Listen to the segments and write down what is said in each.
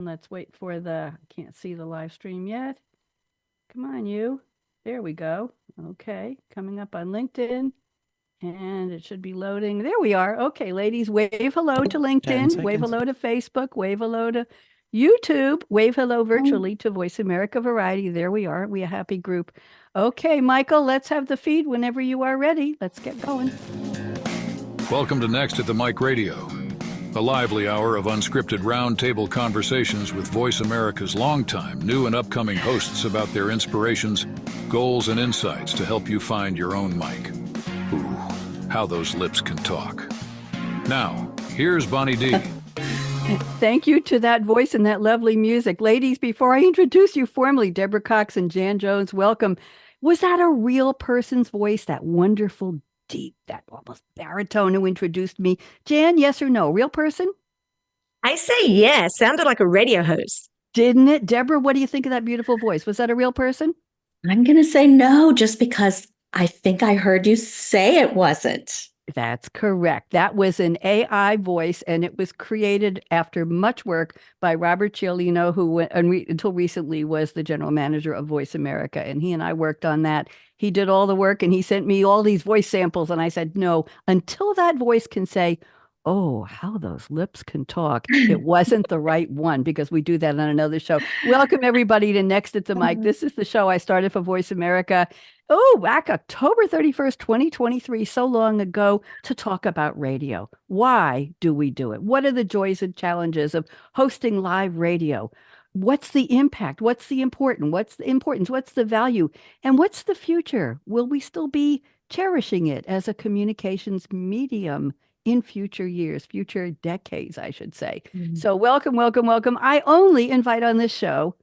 Let's wait for can't see the live stream yet. Come on, you. There we go. Okay, coming up on LinkedIn. And it should be loading. There we are. Okay, ladies, wave hello to LinkedIn. Wave hello to Facebook. Wave hello to YouTube. Wave hello virtually to Voice America Variety. There we are. We a happy group. Okay, Michael, let's have the feed whenever you are ready. Let's get going. Welcome to Next at the Mic Radio, a lively hour of unscripted roundtable conversations with Voice America's longtime, new and upcoming hosts about their inspirations, goals, and insights to help you find your own mic. Ooh, how those lips can talk. Now, here's Bonnie D. Thank you to that voice and that lovely music. Ladies, before I introduce you formally, Deborah Cox and Jan Jones, welcome. Was that a real person's voice, that wonderful, deep, that almost baritone who introduced me? Jan, yes or no? Real person? I say yes. Sounded like a radio host. Didn't it? Deborah, what do you think of that beautiful voice? Was that a real person? I'm going to say no, just because I think I heard you say it wasn't. That's correct. That was an AI voice, and it was created after much work by Robert Cialino, who until recently was the general manager of Voice America. And he and I worked on that. He did all the work, and he sent me all these voice samples. And I said, no, until that voice can say, oh, how those lips can talk, it wasn't the right one, because we do that on another show. Welcome, everybody, to Next at the Mic. This is the show I started for Voice America. Oh, back October 31st, 2023, so long ago, to talk about radio. Why do we do it? What are the joys and challenges of hosting live radio? What's the impact? What's the importance? What's the importance? What's the value? And what's the future? Will we still be cherishing it as a communications medium in future years, future decades, I should say? Mm-hmm. So welcome, welcome, welcome. I only invite on this show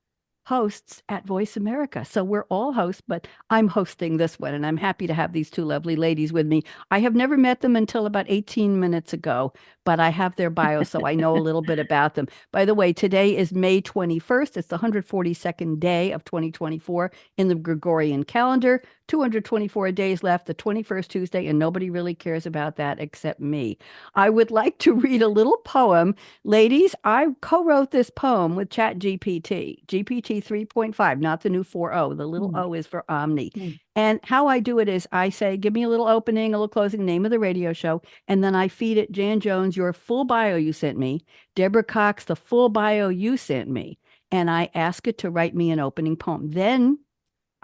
hosts at Voice America. So we're all hosts, but I'm hosting this one, and I'm happy to have these two lovely ladies with me. I have never met them until about 18 minutes ago, but I have their bio, so I know a little bit about them. By the way, today is May 21st. It's the 142nd day of 2024 in the Gregorian calendar. 224 days left, the 21st Tuesday, and nobody really cares about that except me. I would like to read a little poem. Ladies, I co-wrote this poem with ChatGPT, GPT 3.5, not the new 4.0. The little O is for Omni. And how I do it is I say, give me a little opening, a little closing, name of the radio show, and then I feed it, Jan Jones, your full bio you sent me, Deborah Cox, the full bio you sent me, and I ask it to write me an opening poem. Then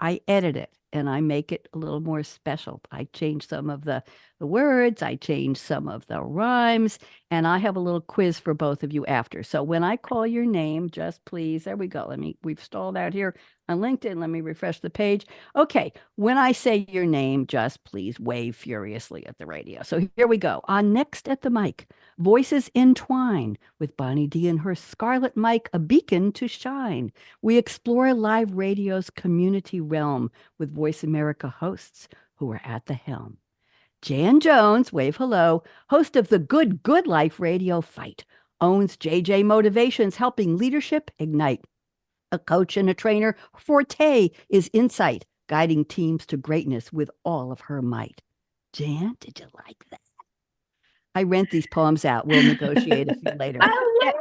I edit it and I make it a little more special. I change some of the words, I change some of the rhymes, and I have a little quiz for both of you after. So when I call your name, just please, there we go. We've stalled out here on LinkedIn. Let me refresh the page. Okay, when I say your name, just please wave furiously at the radio. So here we go. On Next at the Mic, voices entwine with Bonnie D and her Scarlett mic, a beacon to shine. We explore live radio's community realm with Voice America hosts who are at the helm. Jan Jones, wave hello, host of the Good Life Radio Fight, owns JJ Motivations, helping leadership ignite. A coach and a trainer, forte is insight, guiding teams to greatness with all of her might. Jan, did you like that? I rent these poems out. We'll negotiate a few later. I love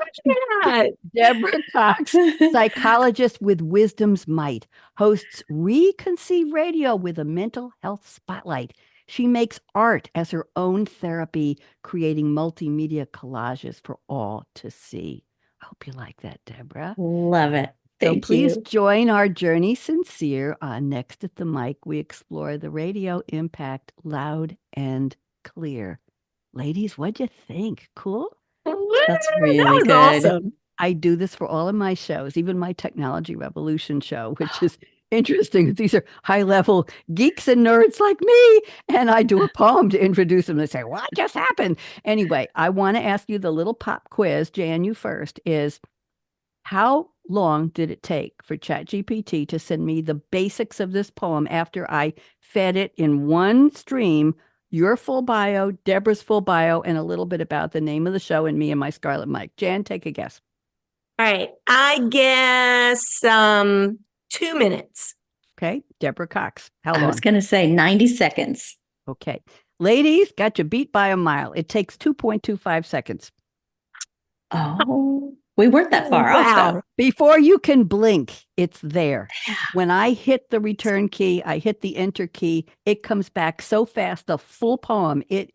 that. Deborah Cox, psychologist with wisdom's might, hosts ReConceive Radio with a mental health spotlight. She makes art as her own therapy, creating multimedia collages for all to see. I hope you like that, Deborah. Love it. So please join our journey sincere on Next at the Mic. We explore the radio impact loud and clear. Ladies, what'd you think? Cool? That's really good. Awesome. I do this for all of my shows, even my Technology Revolution show, which is interesting. These are high-level geeks and nerds like me, and I do a poem to introduce them. They say, what just happened? Anyway, I want to ask you the little pop quiz, Jan, you first, is how long did it take for ChatGPT to send me the basics of this poem after I fed it in one stream, your full bio, Deborah's full bio, and a little bit about the name of the show and me and my Scarlett mic? Jan, take a guess. All right. I guess 2 minutes. Okay. Deborah Cox, how long? I was going to say 90 seconds. Okay. Ladies, got you beat by a mile. It takes 2.25 seconds. Oh. We weren't that far off, though. Wow. Before you can blink, it's there. Yeah. When I hit the return key, I hit the enter key, it comes back so fast, the full poem, it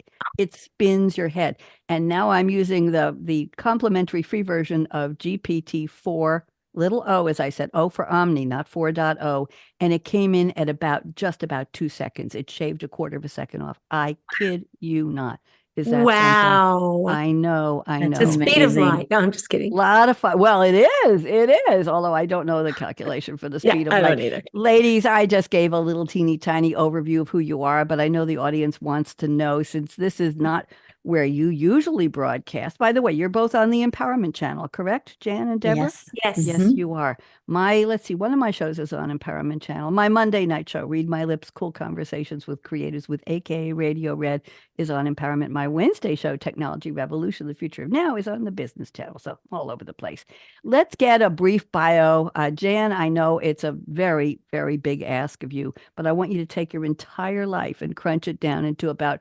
spins your head. And now I'm using the complimentary free version of GPT-4, little o, as I said, O for Omni, not 4.0. And it came in at just about 2 seconds. It shaved a quarter of a second off. I kid you not. Is that something? Wow. I know, I That's The know. speed of amazing. light. No, I'm just kidding. Lot of fun. Well, it is. Although I don't know the calculation for the Yeah, speed of I light. don't either. Ladies, I just gave a little teeny tiny overview of who you are, but I know the audience wants to know, since this is not where you usually broadcast. By the way, you're both on the Empowerment Channel, correct, Jan and Deborah? Yes. Yes. Yes, Mhm. you are. Let's see, one of my shows is on Empowerment Channel. My Monday night show, Read My Lips, Cool Conversations with Creators with AKA Radio Red, is on Empowerment. My Wednesday show, Technology Revolution, The Future of Now, is on the Business Channel. So all over the place. Let's get a brief bio. Jan, I know it's a very, very big ask of you, but I want you to take your entire life and crunch it down into about,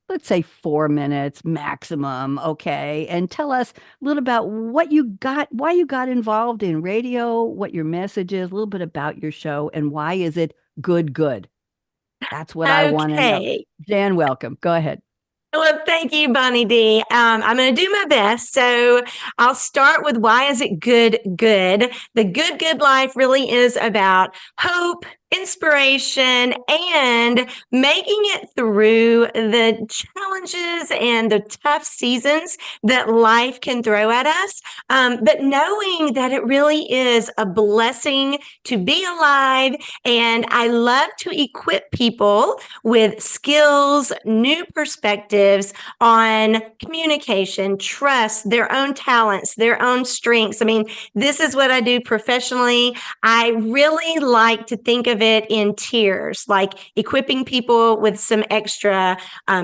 let's say, 4 minutes maximum, okay? And tell us a little about what you got, why you got involved in radio, what your message is, a little bit about your show, and why is it good? That's what I want to know. Okay. Jan, welcome. Go ahead. Well, thank you, Bonnie D. I'm going to do my best. So I'll start with why is it good? The good life really is about hope, inspiration, and making it through the challenges and the tough seasons that life can throw at us. But knowing that it really is a blessing to be alive. And I love to equip people with skills, new perspectives on communication, trust, their own talents, their own strengths. I mean, this is what I do professionally. I really like to think of it in tiers, like equipping people with some extra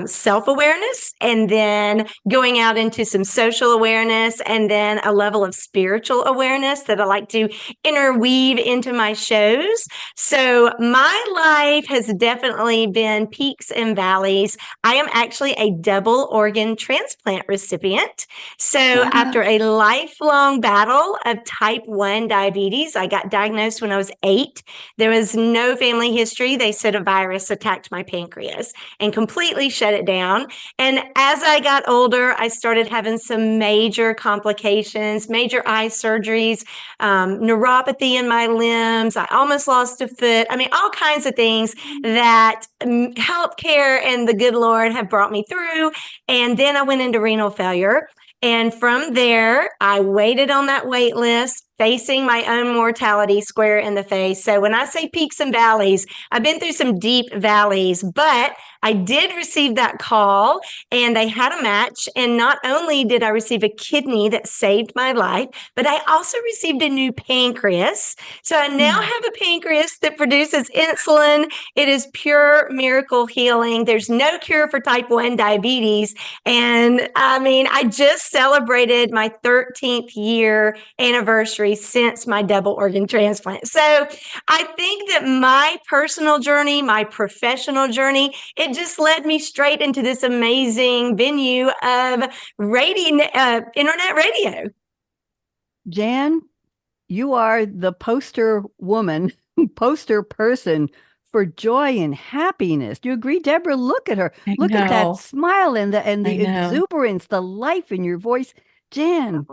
self-awareness, and then going out into some social awareness, and then a level of spiritual awareness that I like to interweave into my shows. So my life has definitely been peaks and valleys. I am actually a double organ transplant recipient. So Wow. after a lifelong battle of type 1 diabetes, I got diagnosed when I was 8. There was no family history. They said a virus attacked my pancreas and completely shut it down. And as I got older, I started having some major complications, major eye surgeries, neuropathy in my limbs. I almost lost a foot. I mean, all kinds of things that healthcare and the good Lord have brought me through. And then I went into renal failure. And from there, I waited on that wait list, facing my own mortality square in the face. So when I say peaks and valleys, I've been through some deep valleys, but I did receive that call and they had a match. And not only did I receive a kidney that saved my life, but I also received a new pancreas. So I now have a pancreas that produces insulin. It is pure miracle healing. There's no cure for type 1 diabetes. And I mean, I just celebrated my 13th year anniversary since my double organ transplant. So I think that my personal journey, my professional journey, it just led me straight into this amazing venue of radio, internet radio. Jan, you are the poster woman, poster person for joy and happiness. Do you agree, Deborah? Look at her. I Look at that know. smile and the I know. exuberance, the life in your voice. Jan,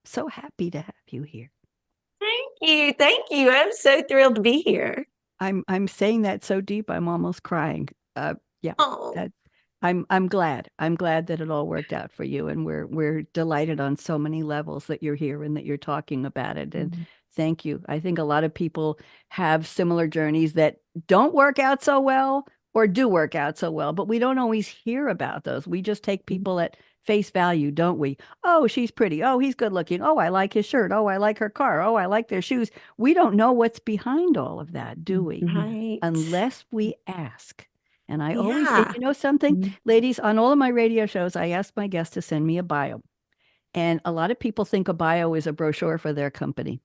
so happy to have you here. Thank you. I'm so thrilled to be here. I'm saying that so deep, I'm almost crying. Yeah, Oh. that I'm glad. I'm glad that it all worked out for you, and we're delighted on so many levels that you're here and that you're talking about it. And thank you. I think a lot of people have similar journeys that don't work out so well or do work out so well, but we don't always hear about those. We just take people at face value, don't we? Oh, she's pretty. Oh, he's good looking. Oh, I like his shirt. Oh, I like her car. Oh, I like their shoes. We don't know what's behind all of that, do we? Right. Unless we ask. And I always, Yeah. you know something, ladies, on all of my radio shows, I ask my guests to send me a bio. And a lot of people think a bio is a brochure for their company.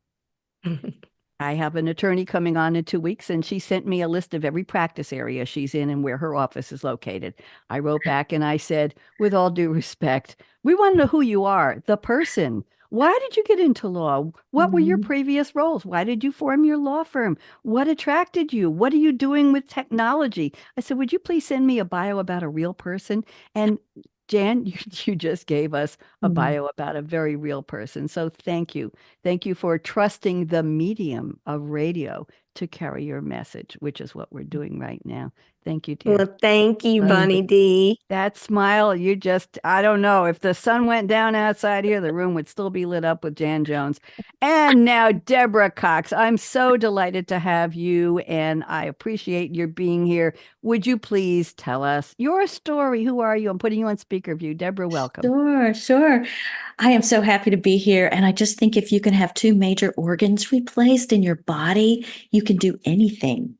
I have an attorney coming on in 2 weeks, and she sent me a list of every practice area she's in and where her office is located. I wrote back and I said, with all due respect, we want to know who you are, the person. Why did you get into law? What were your Mhm. previous roles? Why did you form your law firm? What attracted you? What are you doing with technology? I said, would you please send me a bio about a real person? And Jan, you just gave us a Mm. bio about a very real person. So thank you. Thank you for trusting the medium of radio to carry your message, which is what we're doing right now. Thank you, dear. Well, thank you, Love Bunny you. D. That smile, you just, I don't know. If the sun went down outside here, the room would still be lit up with Jan Jones. And now, Deborah Cox, I'm so delighted to have you, and I appreciate your being here. Would you please tell us your story? Who are you? I'm putting you on speaker view. Deborah, welcome. Sure, sure. I am so happy to be here. And I just think if you can have two major organs replaced in your body, you can do anything.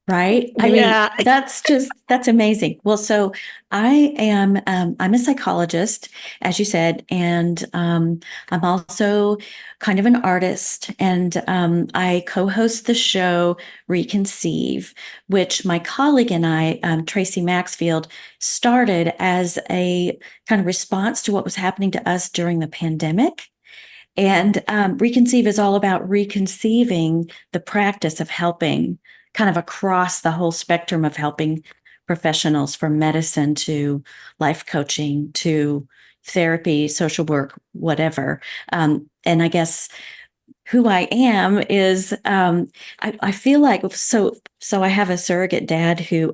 Right? I mean, Yeah. that's amazing. Well, so I'm a psychologist, as you said, and I'm also kind of an artist, and I co-host the show ReConceive, which my colleague and I, Tracy Maxfield, started as a kind of response to what was happening to us during the pandemic. And ReConceive is all about reconceiving the practice of helping kind of across the whole spectrum of helping professionals from medicine to life coaching to therapy, social work, whatever. And I guess who I am is I feel like so I have a surrogate dad who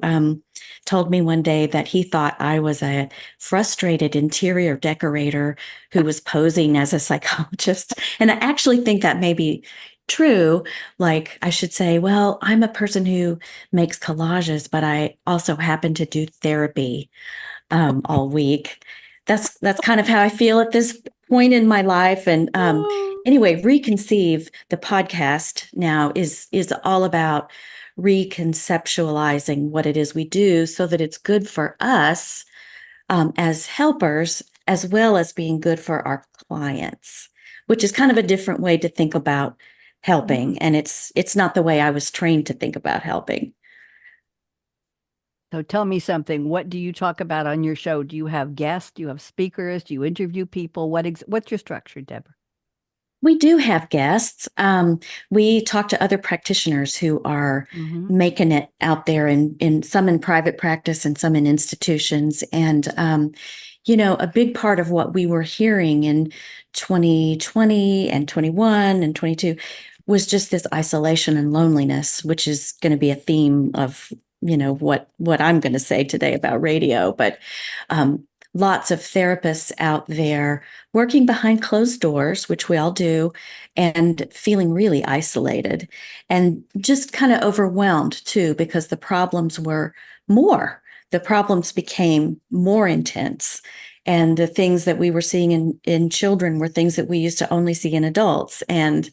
told me one day that he thought I was a frustrated interior decorator who was posing as a psychologist. And I actually think that may be true. Like I should say, well, I'm a person who makes collages, but I also happen to do therapy all week. That's kind of how I feel at this point in my life. And Oh. anyway, Reconceive, the podcast now is all about reconceptualizing what it is we do so that it's good for us as helpers, as well as being good for our clients, which is kind of a different way to think about helping. And it's not the way I was trained to think about helping. So tell me something. What do you talk about on your show? Do you have guests? Do you have speakers? Do you interview people? What's your structure, Deborah? We do have guests. We talk to other practitioners who are Mm-hmm. making it out there in some in private practice and some in institutions. And, a big part of what we were hearing in 2020 and 21 and 22 was just this isolation and loneliness, which is going to be a theme of, what I'm going to say today about radio. But um, lots of therapists out there working behind closed doors, which we all do, and feeling really isolated and just kind of overwhelmed too, because the problems were more. The problems became more intense. And the things that we were seeing in children were things that we used to only see in adults. And,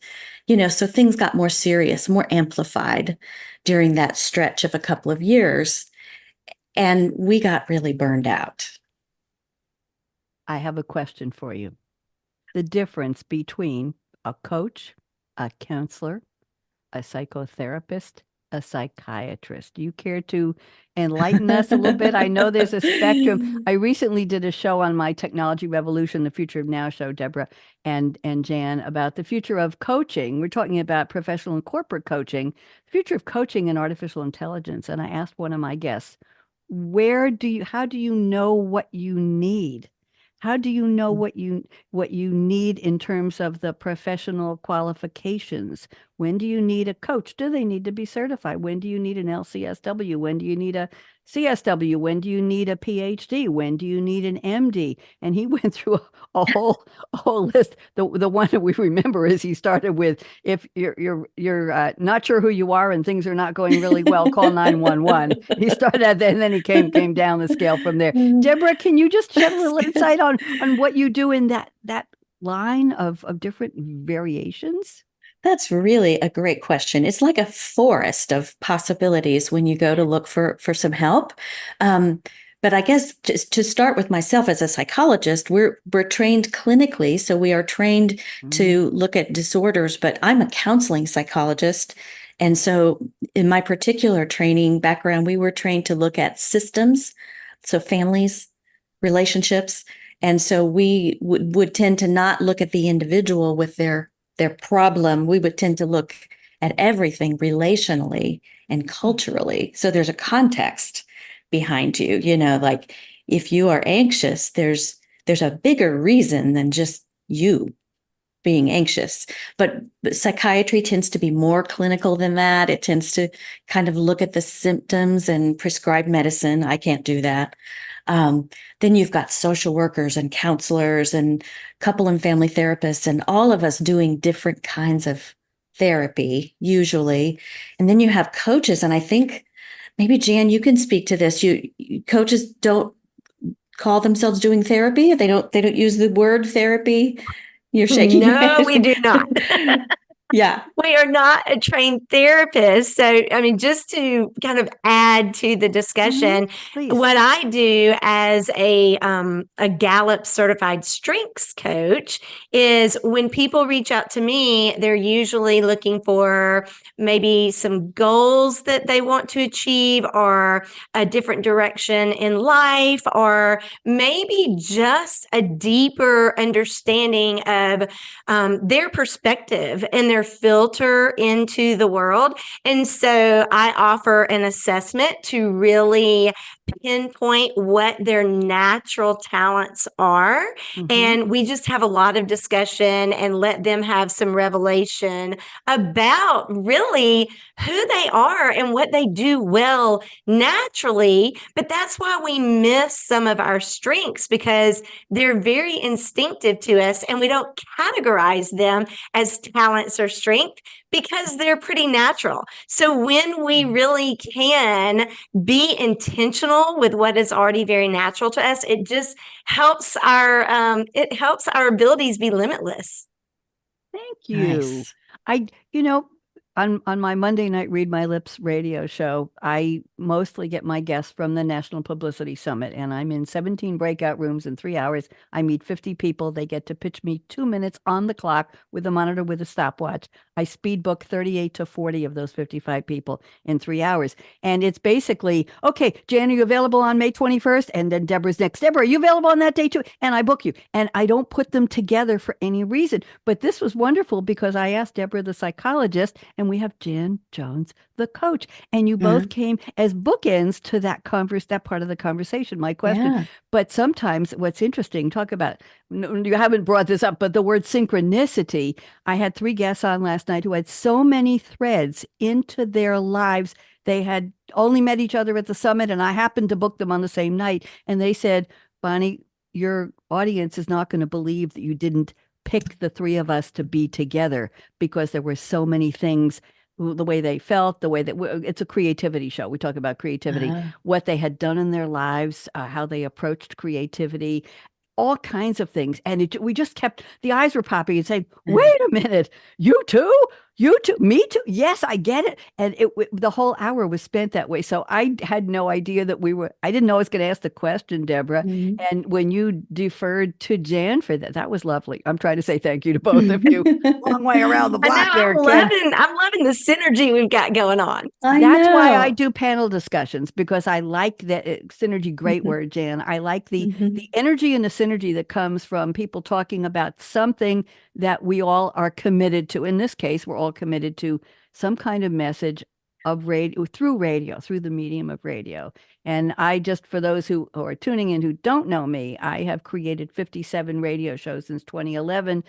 so things got more serious, more amplified during that stretch of a couple of years. And we got really burned out. I have a question for you. The difference between a coach, a counselor, a psychotherapist, a psychiatrist. Do you care to enlighten us a little bit? I know there's a spectrum. I recently did a show on my Technology Revolution, the Future of Now show, Deborah and Jan, about the future of coaching. We're talking about professional and corporate coaching, the future of coaching and artificial intelligence. And I asked one of my guests, how do you know what you need? How do you know what you need in terms of the professional qualifications? When do you need a coach? Do they need to be certified? When do you need an LCSW? When do you need a CSW? When do you need a PhD? When do you need an MD? And he went through a whole list. The one that we remember is he started with, if you're not sure who you are and things are not going really well, call 911. He started at that, and then he came down the scale from there. Deborah, can you just shed a little insight on what you do in that line of different variations? That's really a great question. It's like a forest of possibilities when you go to look for some help. But I guess to start with myself as a psychologist, we're trained clinically, so we are trained to look at disorders. But I'm a counseling psychologist, and so in my particular training background, we were trained to look at systems, so families, relationships, And so we would tend to not look at the individual with their problem. We would tend to look at everything relationally and culturally. So there's a context behind you, like if you are anxious, there's a bigger reason than just you being anxious. But psychiatry tends to be more clinical than that. It tends to kind of look at the symptoms and prescribe medicine. I can't do that. Then you've got social workers and counselors and couple and family therapists, and all of us doing different kinds of therapy, usually. And then you have coaches. And I think maybe Jan, you can speak to this. Coaches don't call themselves doing therapy. They don't use the word therapy. You're shaking your No, head. we do not. Yeah. We are not a trained therapist. So, I mean, just to kind of add to the discussion, Please. what I do as a Gallup certified strengths coach is when people reach out to me, they're usually looking for maybe some goals that they want to achieve, or a different direction in life, or maybe just a deeper understanding of their perspective and their filter into the world. And so I offer an assessment to really pinpoint what their natural talents are. Mhm. And we just have a lot of discussion and let them have some revelation about really who they are and what they do well naturally. But that's why we miss some of our strengths, because they're very instinctive to us and we don't categorize them as talents or strength because they're pretty natural. So when we really can be intentional with what is already very natural to us, it just helps our abilities be limitless. Thank you. Nice. On my Monday night Read My Lips radio show, I mostly get my guests from the National Publicity Summit, and I'm in 17 breakout rooms in 3 hours. I meet 50 people. They get to pitch me 2 minutes on the clock with a monitor with a stopwatch. I speed book 38 to 40 of those 55 people in 3 hours. And it's basically, okay, Jan, are you available on May 21st? And then Deborah's next. Deborah, are you available on that day too? And I book you. And I don't put them together for any reason. But this was wonderful because I asked Deborah, the psychologist, and we have Jan Jones, the coach. And you both came as bookends to that part of the conversation, my question. Yeah. But sometimes what's interesting, talk about, you haven't brought this up, but the word synchronicity. I had 3 guests on last night who had so many threads into their lives. They had only met each other at the summit, and I happened to book them on the same night. And they said, Bonnie, your audience is not going to believe that you didn't pick the 3 of us to be together, because there were so many things, the way they felt, the way that it's a creativity show. We talk about creativity, what they had done in their lives, how they approached creativity, all kinds of things. And we just kept, the eyes were popping and saying, wait a minute, you too? You too? Me too? Yes, I get it. And the whole hour was spent that way. So I had no idea that I didn't know I was going to ask the question, Deborah. And when you deferred to Jan for that was lovely. I'm trying to say thank you to both of you. Long way around the block there, Ken. I'm loving the synergy we've got going on. That's why I do panel discussions, because I like that synergy. Great word, Jan. I like the energy and the synergy that comes from people talking about something that we all are committed to. In this case, we're all committed to some kind of message of radio, through the medium of radio. And I just, for those who are tuning in who don't know me, I have created 57 radio shows since 2011,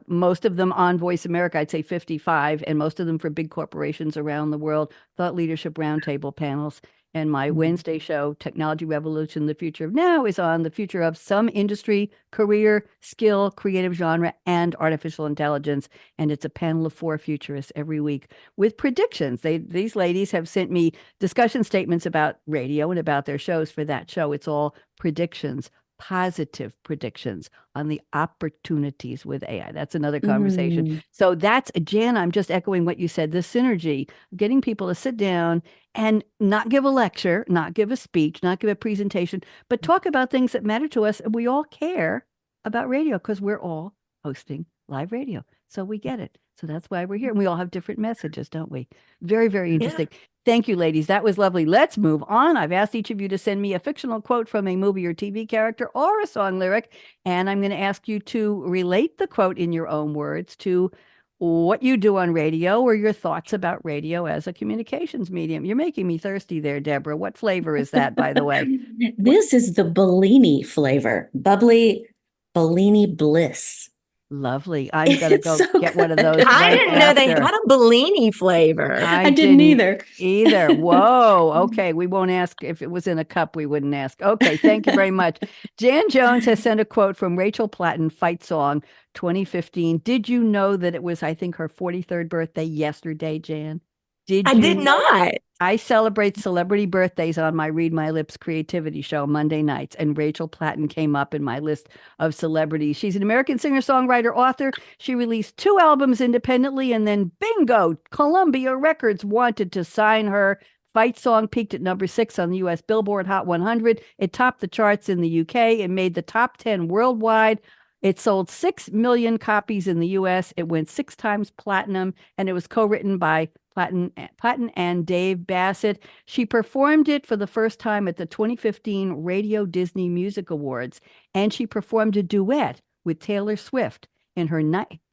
most of them on Voice America, I'd say 55, and most of them for big corporations around the world, thought leadership roundtable panels. And my Wednesday show, Technology Revolution, The Future of Now, is on the future of some industry, career, skill, creative genre, and artificial intelligence. And it's a panel of 4 futurists every week with predictions. These ladies have sent me discussion statements about radio and about their shows for that show. It's all predictions, positive predictions on the opportunities with AI. That's another conversation. So that's, Jan, I'm just echoing what you said, the synergy, getting people to sit down and not give a lecture, not give a speech, not give a presentation, but talk about things that matter to us. And we all care about radio because we're all hosting live radio. So we get it. So that's why we're here. And we all have different messages, don't we? Very, very Yeah. interesting. Thank you, ladies. That was lovely. Let's move on. I've asked each of you to send me a fictional quote from a movie or TV character or a song lyric. And I'm going to ask you to relate the quote in your own words to what you do on radio or your thoughts about radio as a communications medium. You're making me thirsty there, Deborah. What flavor is that, by the way? This is the Bellini flavor, bubbly Bellini bliss. Lovely. I'm going to It's go so get one of good. those I right didn't know they after. had a Bellini flavor. I didn't either. Either. Whoa. Okay. We won't ask if it was in a cup. We wouldn't ask. Okay. Thank you very much. Jan Jones has sent a quote from Rachel Platten, Fight Song 2015. Did you know that it was, I think, her 43rd birthday yesterday, Jan? I did not. I celebrate celebrity birthdays on my Read My Lips creativity show Monday nights, and Rachel Platten came up in my list of celebrities. She's an American singer-songwriter, author. She released 2 albums independently, and then bingo, Columbia Records wanted to sign her. Fight Song peaked at number 6 on the U.S. Billboard Hot 100. It topped the charts in the U.K. It made the top 10 worldwide. It sold 6 million copies in the U.S. It went 6 times platinum, and it was co-written by Platten and Dave Bassett. She performed it for the first time at the 2015 Radio Disney Music Awards, and she performed a duet with Taylor Swift in her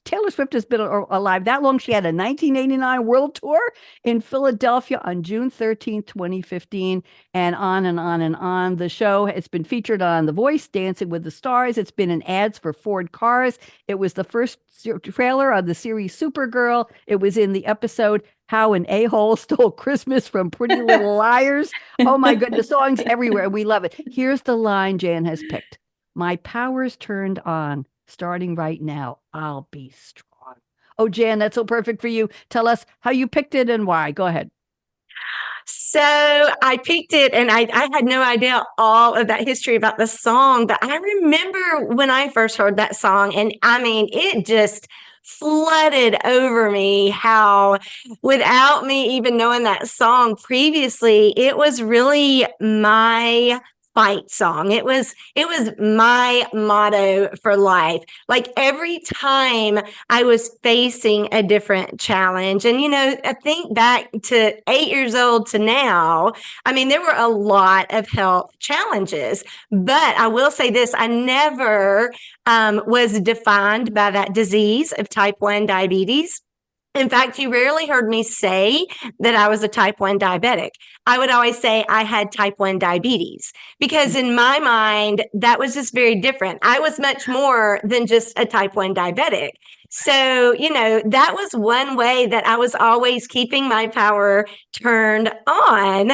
Taylor Swift has been alive that long. She had a 1989 world tour in Philadelphia on June 13th, 2015, and on and on and on. The show has been featured on The Voice, Dancing with the Stars. It's been in ads for Ford cars. It was the first trailer on the series Supergirl. It was in the episode How an A-Hole Stole Christmas from Pretty Little Liars. Oh my goodness, songs everywhere. We love it. Here's the line Jan has picked. My power's turned on. Starting right now, I'll be strong. Oh, Jan, that's so perfect for you. Tell us how you picked it and why. Go ahead. So I picked it, and I had no idea all of that history about the song, but I remember when I first heard that song, and I mean, it just flooded over me how, without me even knowing that song previously, it was really my fight song. It was my motto for life. Like every time I was facing a different challenge, and I think back to 8 years old to now, I mean, there were a lot of health challenges, but I will say this, I never was defined by that disease of type 1 diabetes. In fact, you rarely heard me say that I was a type 1 diabetic. I would always say I had type 1 diabetes because in my mind, that was just very different. I was much more than just a type 1 diabetic. So, that was one way that I was always keeping my power turned on,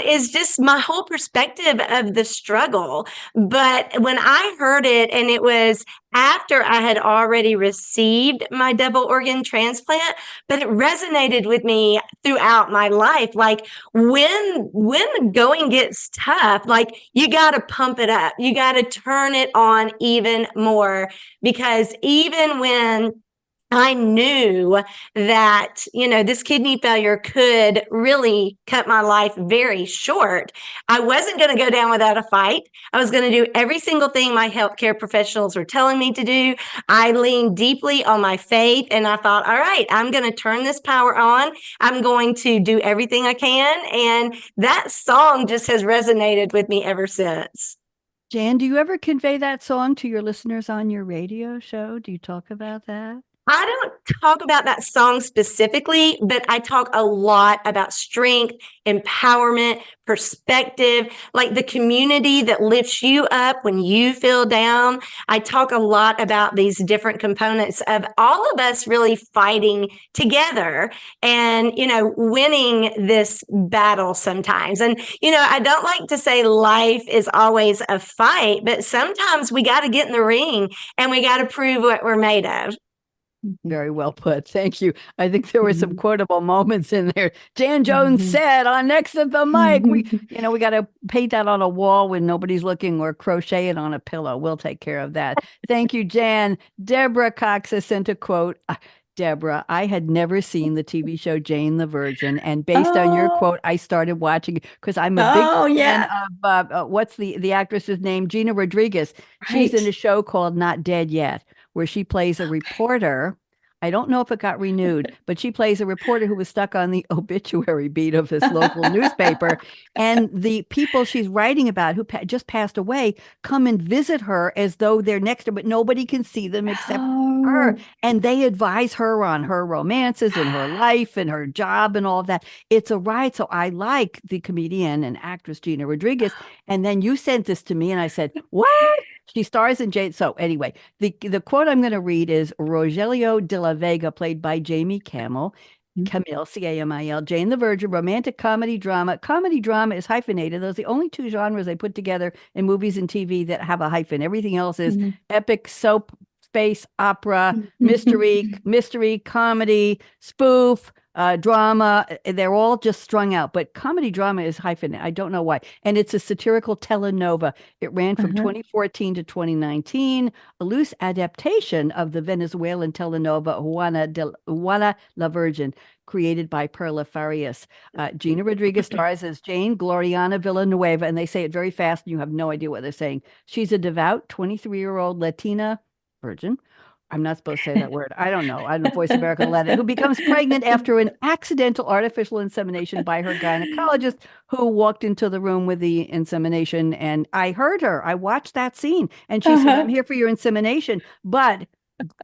is just my whole perspective of the struggle. But when I heard it, and it was after I had already received my double organ transplant, but it resonated with me throughout my life. Like when the going gets tough, like you got to pump it up. You got to turn it on even more, because even when I knew that, this kidney failure could really cut my life very short, I wasn't going to go down without a fight. I was going to do every single thing my healthcare professionals were telling me to do. I leaned deeply on my faith, and I thought, all right, I'm going to turn this power on. I'm going to do everything I can. And that song just has resonated with me ever since. Jan, do you ever convey that song to your listeners on your radio show? Do you talk about that? I don't talk about that song specifically, but I talk a lot about strength, empowerment, perspective, like the community that lifts you up when you feel down. I talk a lot about these different components of all of us really fighting together and, winning this battle sometimes. And, I don't like to say life is always a fight, but sometimes we got to get in the ring and we got to prove what we're made of. Very well put. Thank you. I think there were some quotable moments in there. Jan Jones said on Next at the Mic, we got to paint that on a wall when nobody's looking or crochet it on a pillow. We'll take care of that. Thank you, Jan. Deborah Cox has sent a quote. Deborah, I had never seen the TV show Jane the Virgin, and based on your quote, I started watching it because I'm a big fan of what's the actress's name? Gina Rodriguez. She's in a show called Not Dead Yet, where she plays a reporter. I don't know if it got renewed, but she plays a reporter who was stuck on the obituary beat of this local newspaper. And the people she's writing about who just passed away come and visit her as though they're next to her, but nobody can see them except her. Oh. And they advise her on her romances and her life and her job and all of that. It's a ride. So I like the comedian and actress Gina Rodriguez. And then you sent this to me and I said, what? She stars in Jane. So anyway, the quote I'm going to read is Rogelio de la Vega, played by Jamie Camille. Camille, Camil, Jane the Virgin, romantic comedy drama. Comedy drama is hyphenated. Those are the only two genres they put together in movies and TV that have a hyphen. Everything else is epic, soap, space, opera, mystery, comedy, spoof, drama. They're all just strung out, but comedy drama is hyphen. I don't know why. And it's a satirical telenova. It ran from 2014 to 2019, a loose adaptation of the Venezuelan telenova Juana la Virgin, created by Perla Farias. Gina Rodriguez stars as Jane Gloriana Villanueva, and they say it very fast, and you have no idea what they're saying. She's a devout 23-year-old Latina virgin. I'm not supposed to say that word. I don't know. I don't Voice America let it. Who becomes pregnant after an accidental artificial insemination by her gynecologist, who walked into the room with the insemination. And I heard her. I watched that scene, and she said, "I'm here for your insemination." But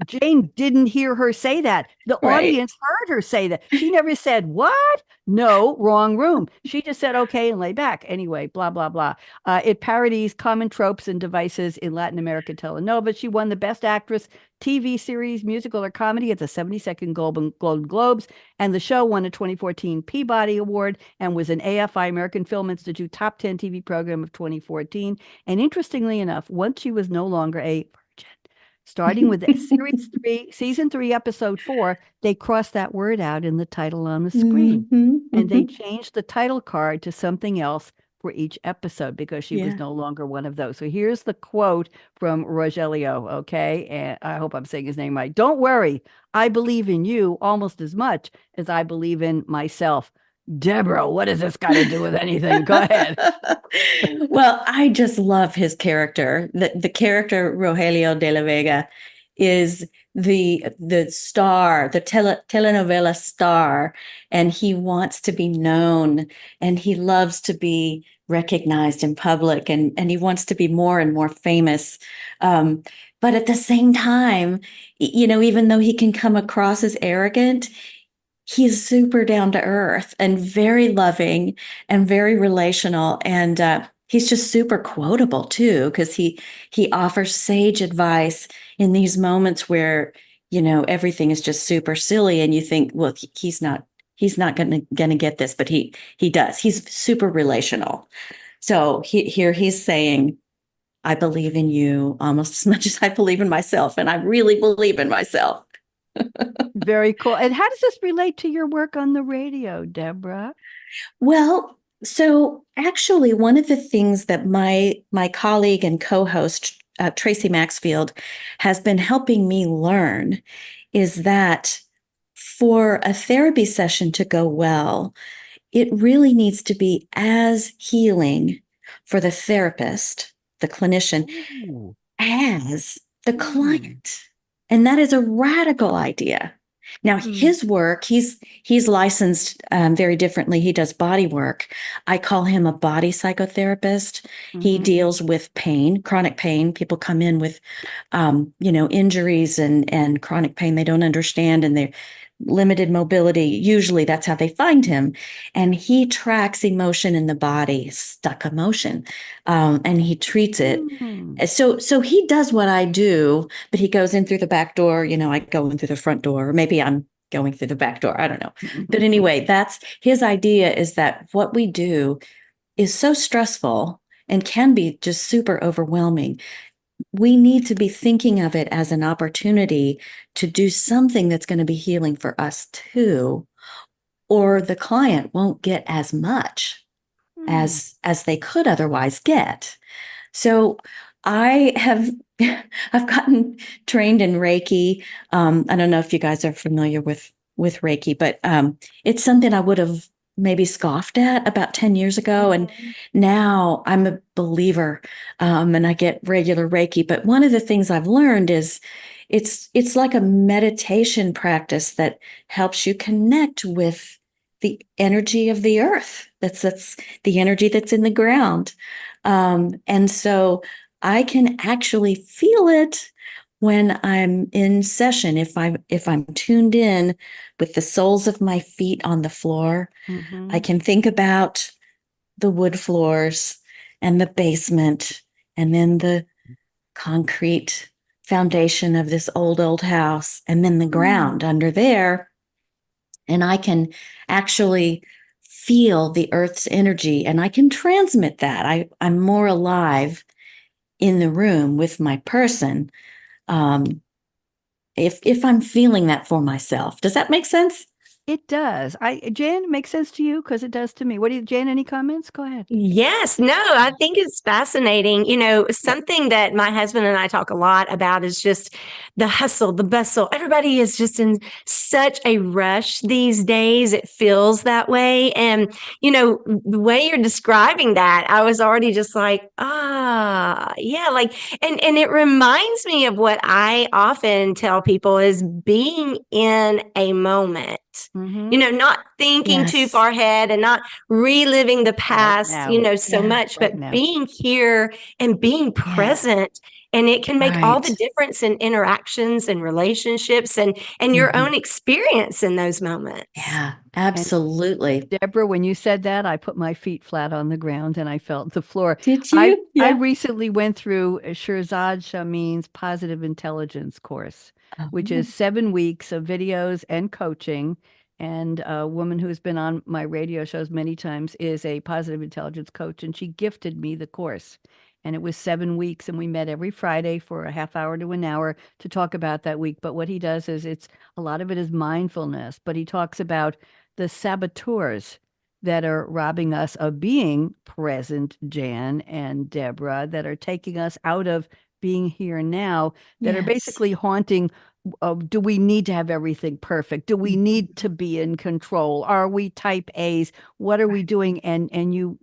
Jane didn't hear her say that. The audience heard her say that. She never said, "What? No, wrong room." She just said, "Okay," and lay back. Anyway, blah, blah, blah. It parodies common tropes and devices in Latin American telenovela. She won the Best Actress TV Series, Musical, or Comedy at the 72nd Golden Globes, and the show won a 2014 Peabody Award and was an AFI, American Film Institute, Top 10 TV program of 2014. And interestingly enough, once she was no longer a starting with season 3, episode 4, they crossed that word out in the title on the screen. And they changed the title card to something else for each episode because she was no longer one of those. So here's the quote from Rogelio, okay? And I hope I'm saying his name right. "Don't worry. I believe in you almost as much as I believe in myself." Deborah, what does this got to do with anything? Go ahead. Well, I just love his character. The character Rogelio de la Vega is the star, the telenovela star, and he wants to be known, and he loves to be recognized in public, and he wants to be more and more famous. But at the same time, even though he can come across as arrogant, he's super down to earth and very loving and very relational. And he's just super quotable too, because he offers sage advice in these moments where, everything is just super silly. And you think, well, he's not gonna get this, but he does. He's super relational. So here he's saying, "I believe in you almost as much as I believe in myself. And I really believe in myself." Very cool. And how does this relate to your work on the radio, Deborah? Well, so actually, one of the things that my colleague and co-host Tracy Maxfield has been helping me learn is that for a therapy session to go well, it really needs to be as healing for the therapist, the clinician, as the client. And that is a radical idea. Now, his work, he's licensed very differently. He does body work. I call him a body psychotherapist. He deals with pain, chronic pain. People come in with, injuries and chronic pain they don't understand, and they're limited mobility. Usually that's how they find him. And he tracks emotion in the body, stuck emotion, and he treats it. So he does what I do, but he goes in through the back door. I go in through the front door, or maybe I'm going through the back door. I don't know. But anyway, that's his idea, is that what we do is so stressful and can be just super overwhelming. We need to be thinking of it as an opportunity to do something that's going to be healing for us too, or the client won't get as much as they could otherwise get. So I've gotten trained in Reiki. I don't know if you guys are familiar with Reiki, but it's something I would have maybe scoffed at about 10 years ago. And now I'm a believer, and I get regular Reiki. But one of the things I've learned is it's like a meditation practice that helps you connect with the energy of the earth. That's the energy that's in the ground. And so I can actually feel it when I'm in session. If I'm tuned in with the soles of my feet on the floor, I can think about the wood floors and the basement and then the concrete foundation of this old house and then the ground under there. And I can actually feel the earth's energy and I can transmit that. I'm more alive in the room with my person. If I'm feeling that for myself. Does that make sense? It does. Jan, it makes sense to you because it does to me. What do you, Jan, any comments? Go ahead. Yes, no, I think it's fascinating. Something that my husband and I talk a lot about is just the hustle, the bustle. Everybody is just in such a rush these days. It feels that way. And, the way you're describing that, I was already just like, yeah, and it reminds me of what I often tell people is being in a moment. Not thinking too Yes. far ahead and not reliving the Right past, now. so Yeah. much, Right but now. being here and being Yeah. present. And it can make all the Right. difference in interactions and relationships and your own experience in those moments. Yeah, And absolutely. Deborah, when you said that, I put my feet flat on the ground and I felt the floor. Did I you? I Yeah. recently went through Shirzad Shamin's Positive Intelligence course, which is Oh, 7 weeks of videos and coaching. And a woman who's been on my radio shows many times is a positive intelligence coach, and she gifted me the course. And it was 7 weeks, and we met every Friday for a half hour to an hour to talk about that week. But what he does is it's a lot of it is mindfulness, but he talks about the saboteurs that are robbing us of being present, Jan and Deborah, that are taking us out of being here now, that are yes. basically haunting. Do we need to have everything perfect? Do we need to be in control? Are we type A's? What are we Right. doing? And you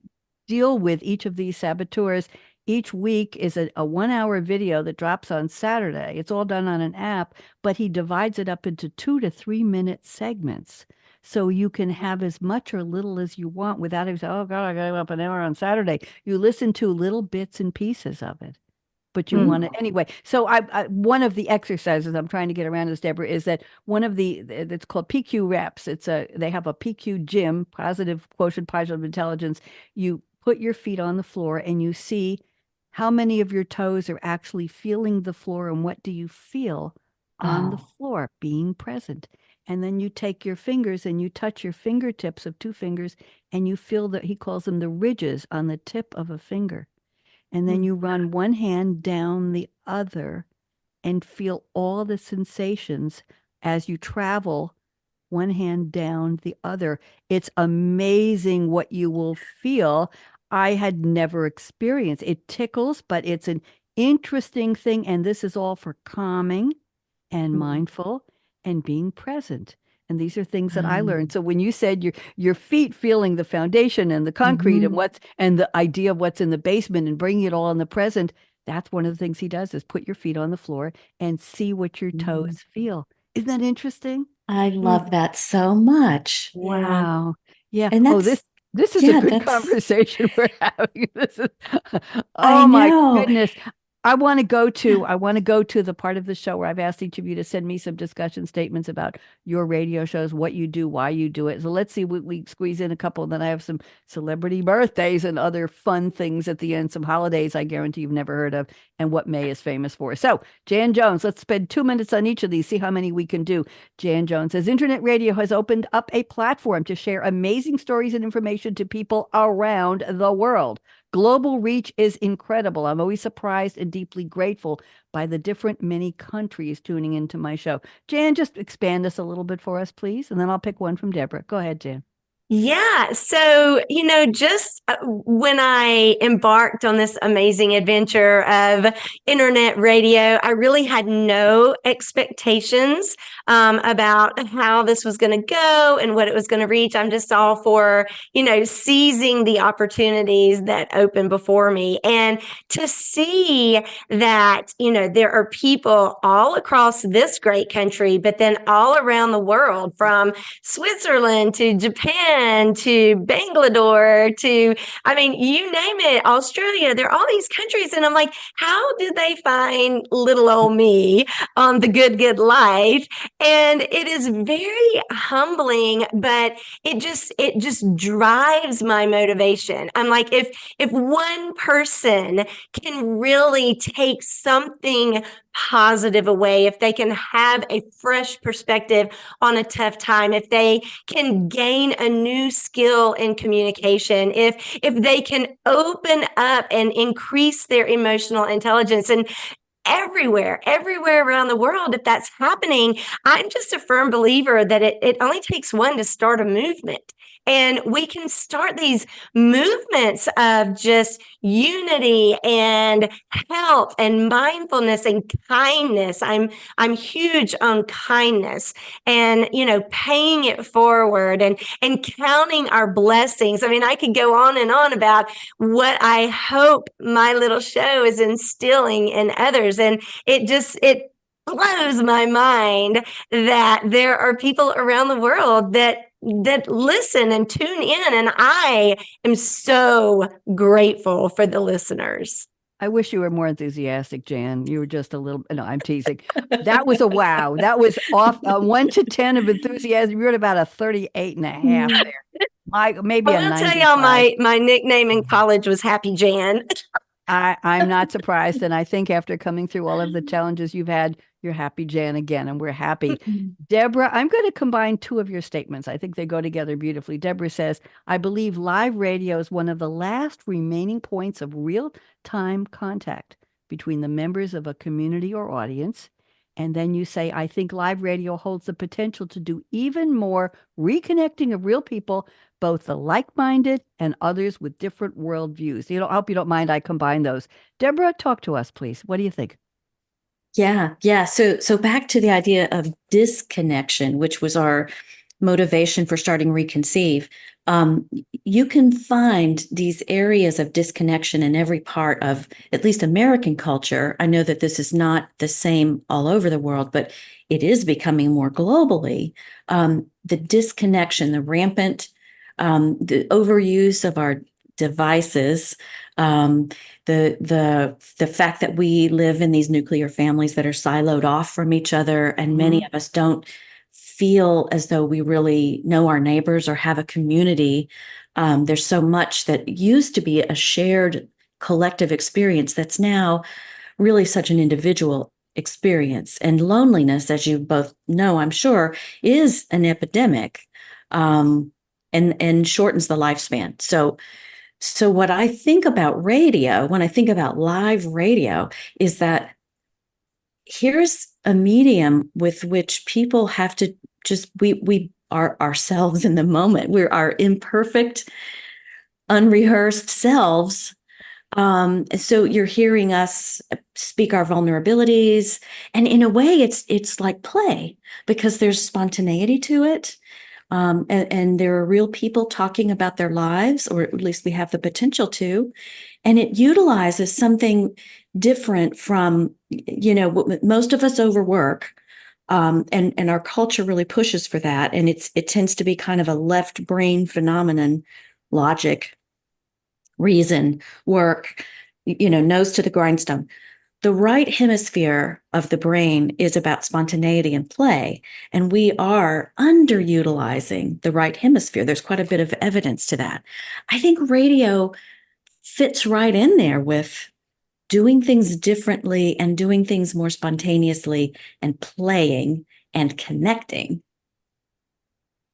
deal with each of these saboteurs. Each week is a 1 hour video that drops on Saturday. It's all done on an app, but he divides it up into 2 to 3 minute segments. So you can have as much or little as you want without having to say, oh God, I gotta go up an hour on Saturday. You listen to little bits and pieces of it, but you want to anyway. So one of the exercises I'm trying to get around this, Deborah, is that one of it's called PQ reps. They have a PQ gym, positive quotient, positive intelligence. You put your feet on the floor and you see how many of your toes are actually feeling the floor and what do you feel on the Oh, floor, being present. And then you take your fingers and you touch your fingertips of two fingers and you feel that he calls them the ridges on the tip of a finger. And then you run one hand down the other and feel all the sensations as you travel one hand down the other. It's amazing what you will feel. I had never experienced it. Tickles, but it's an interesting thing. And this is all for calming and mindful and being present. And these are things that I learned. So when you said your feet feeling the foundation and the concrete and the idea of what's in the basement and bringing it all in the present, that's one of the things he does is put your feet on the floor and see what your toes feel. Isn't that interesting? I love that so much. Yeah. Wow. Yeah. And Oh, this is a yeah, good that's, conversation we're having. This is I oh my know. goodness. I want to go to the part of the show where I've asked each of you to send me some discussion statements about your radio shows, what you do, why you do it. So let's see what we squeeze in a couple. Then I have some celebrity birthdays and other fun things at the end, some holidays I guarantee you've never heard of, and what May is famous for. So, Jan Jones, let's spend 2 minutes on each of these, see how many we can do. Jan Jones says internet radio has opened up a platform to share amazing stories and information to people around the world. Global reach is incredible. I'm always surprised and deeply grateful by the different many countries tuning into my show. Jan, just expand this a little bit for us, please, and then I'll pick one from Deborah. Go ahead, Jan. Yeah. So, just when I embarked on this amazing adventure of internet radio, I really had no expectations about how this was going to go and what it was going to reach. I'm just all for, seizing the opportunities that open before me. And to see that, there are people all across this great country, but then all around the world, from Switzerland to Japan to Bangalore to, I mean, you name it, Australia. There are all these countries. And I'm like, how did they find little old me on the good life? And it is very humbling, but it just drives my motivation. I'm like, if one person can really take something positive away, if they can have a fresh perspective on a tough time, if they can gain a new skill in communication, if they can open up and increase their emotional intelligence, and everywhere around the world, if that's happening, I'm just a firm believer that it only takes one to start a movement. And we can start these movements of just unity and health and mindfulness and kindness. I'm huge on kindness and, paying it forward and counting our blessings. I mean, I could go on and on about what I hope my little show is instilling in others. And it blows my mind that there are people around the world that listen and tune in. And I am so grateful for the listeners. I wish you were more enthusiastic, Jan. You were just a little, no, I'm teasing. That was a wow. That was off 1 to 10 of enthusiasm. You're at about a 38 and a half there. Maybe I a will tell y'all 95. my nickname in college was Happy Jan. I'm not surprised. And I think after coming through all of the challenges you've had, you're happy, Jan, again, and we're happy. Deborah, I'm going to combine two of your statements. I think they go together beautifully. Deborah says, I believe live radio is one of the last remaining points of real-time contact between the members of a community or audience. And then you say, I think live radio holds the potential to do even more reconnecting of real people, both the like-minded and others with different worldviews. I hope you don't mind I combine those. Deborah, talk to us, please. What do you think? Yeah. So back to the idea of disconnection, which was our motivation for starting ReConceive. You can find these areas of disconnection in every part of at least American culture. I know that this is not the same all over the world, but it is becoming more globally. The disconnection, the rampant, the overuse of our devices, the fact that we live in these nuclear families that are siloed off from each other, and many of us don't feel as though we really know our neighbors or have a community. There's so much that used to be a shared collective experience that's now really such an individual experience. And loneliness, as you both know, I'm sure, is an epidemic, and shortens the lifespan. So what I think about radio, when I think about live radio, is that here's a medium with which people have to just, we are ourselves in the moment. We're our imperfect, unrehearsed selves. So you're hearing us speak our vulnerabilities, and in a way it's like play, because there's spontaneity to it. And there are real people talking about their lives, or at least we have the potential to, and it utilizes something different from, most of us overwork, and our culture really pushes for that, and it tends to be kind of a left brain phenomenon, logic, reason, work, nose to the grindstone. The right hemisphere of the brain is about spontaneity and play, and we are underutilizing the right hemisphere. There's quite a bit of evidence to that. I think radio fits right in there with doing things differently and doing things more spontaneously and playing and connecting.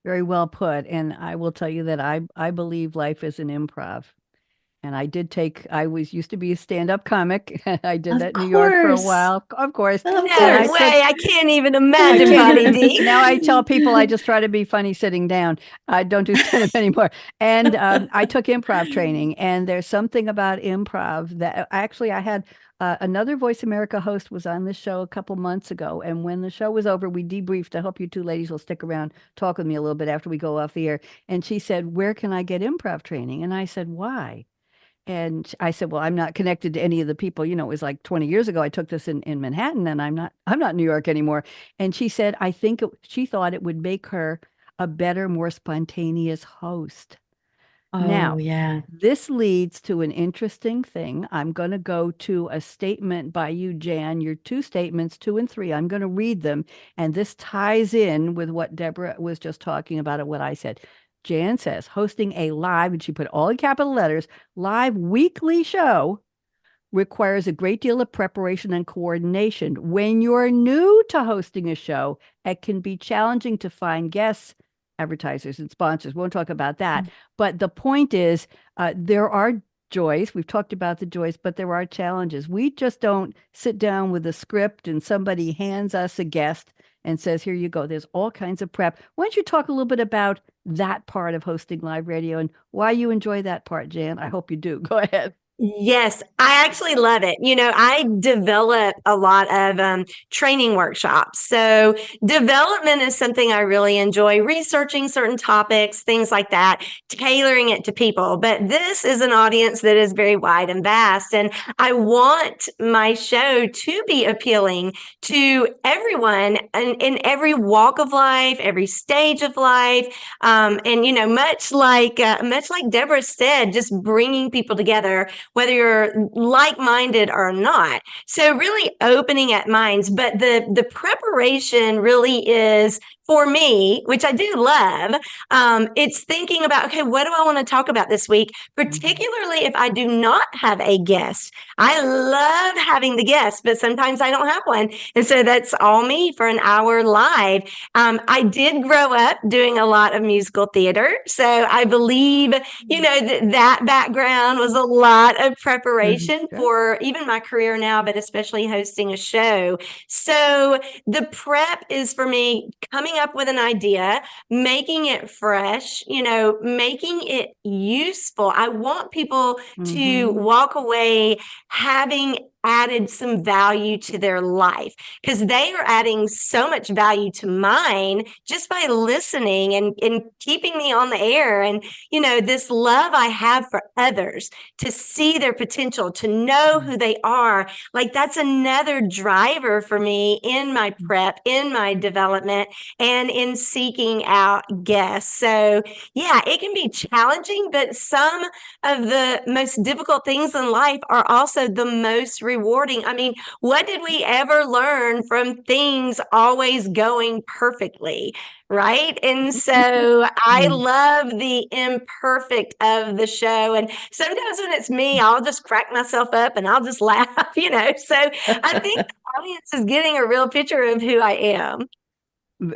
Very well put. And I will tell you that I believe life is an improv. And I used to be a stand-up comic. I did Of that in New York for a course. while, of course. Of And No I course. said, way. I can't even I imagine, can't Buddy even, D. now I tell people I just try to be funny sitting down. I don't do stand-up anymore. And I took improv training, and there's something about improv that I had another Voice America host was on this show a couple months ago. And when the show was over, we debriefed. I hope you two ladies will stick around, talk with me a little bit after we go off the air. And she said, "Where can I get improv training?" And I said, "Why?" And I said, "Well, I'm not connected to any of the people. It was like 20 years ago. I took this in Manhattan, and I'm not in New York anymore." And she said, she thought it would make her a better, more spontaneous host. Oh, Now, yeah. this leads to an interesting thing. I'm going to go to a statement by you, Jan, your two statements, 2 and 3. I'm going to read them. And this ties in with what Deborah was just talking about and what I said. Jan says, hosting a live, and she put all in capital letters, live weekly show requires a great deal of preparation and coordination. When you're new to hosting a show, it can be challenging to find guests, advertisers, and sponsors. We won't talk about that. But the point is, there are joys. We've talked about the joys, but there are challenges. We just don't sit down with a script and somebody hands us a guest and says, "Here you go." There's all kinds of prep. Why don't you talk a little bit about that part of hosting live radio and why you enjoy that part, Jan? I hope you do. Go ahead. Yes, I actually love it. I develop a lot of training workshops. So, development is something I really enjoy, researching certain topics, things like that, tailoring it to people. But this is an audience that is very wide and vast. And I want my show to be appealing to everyone in every walk of life, every stage of life. Much like Deborah said, just bringing people together, whether you're like-minded or not. So really opening at minds, but the preparation really is for me, which I do love. It's thinking about, okay, what do I want to talk about this week? Particularly if I do not have a guest. I love having the guest, but sometimes I don't have one. And so that's all me for an hour live. I did grow up doing a lot of musical theater. So I believe, that background was a lot of preparation Sure. for even my career now, but especially hosting a show. So the prep is for me coming up with an idea, making it fresh, making it useful. I want people to walk away having added some value to their life because they are adding so much value to mine just by listening and keeping me on the air. And, this love I have for others to see their potential, to know who they are, like that's another driver for me in my prep, in my development, and in seeking out guests. So, yeah, it can be challenging, but some of the most difficult things in life are also the most rewarding. I mean, what did we ever learn from things always going perfectly? Right. And so I love the imperfect of the show. And sometimes when it's me, I'll just crack myself up and I'll just laugh, So I think the audience is getting a real picture of who I am.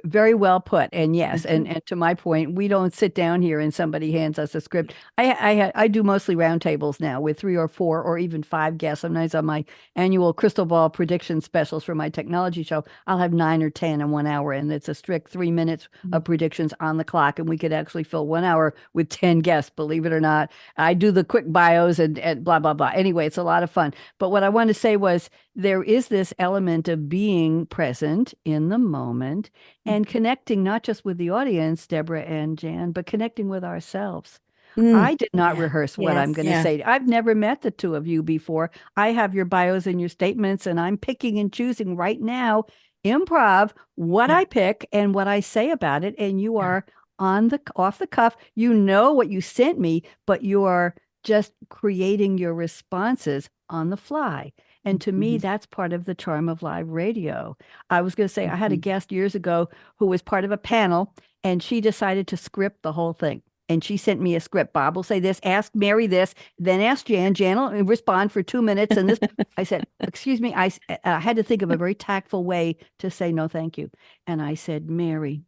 Very well put. And yes, and to my point, we don't sit down here and somebody hands us a script. I do mostly roundtables now with 3 or 4 or even 5 guests. Sometimes on my annual crystal ball prediction specials for my technology show, I'll have 9 or 10 in 1 hour, and it's a strict 3 minutes of predictions on the clock, and we could actually fill 1 hour with 10 guests, believe it or not. I do the quick bios and blah blah blah. Anyway, it's a lot of fun. But what I wanted to say was there is this element of being present in the moment and connecting not just with the audience, Deborah and Jan, but connecting with ourselves. I did not Yeah. rehearse what I'm Yes. going to Yeah. say. I've never met the two of you before. I have your bios and your statements, and I'm picking and choosing right now, improv, what Yeah. I pick and what I say about it. And you are off the cuff. You know what you sent me, but you are just creating your responses on the fly. And to me, Mhm. that's part of the charm of live radio. I was going to say, I had a Mhm. guest years ago who was part of a panel, and she decided to script the whole thing. And she sent me a script. Bob will say this, ask Mary this, then ask Jan. Jan will respond for 2 minutes. And this, I said, excuse me, I had to think of a very tactful way to say no, thank you. And I said, Mary,